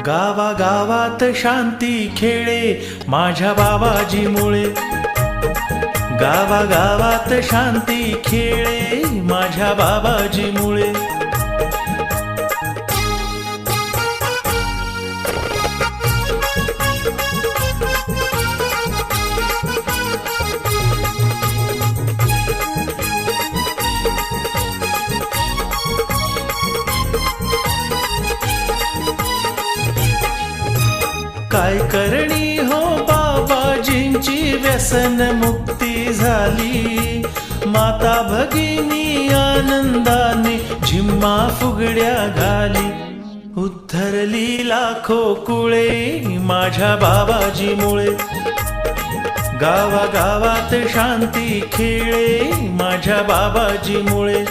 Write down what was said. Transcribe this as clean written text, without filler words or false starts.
गावागावात शांती खेळे माझ्या बाबाजी मुळे. गावागावात शांती खेळे माझ्या बाबाजी मुळे. काय करणी हो बाबाजींची व्यसन मुक्ती झाली. माता भगिनी आनंदाने झिम्मा फुगड्या घाली. उद्धरली लाखो कुळे माझ्या बाबाजी मुळे. गावागावात शांती खेळे माझ्या बाबाजी मुळे.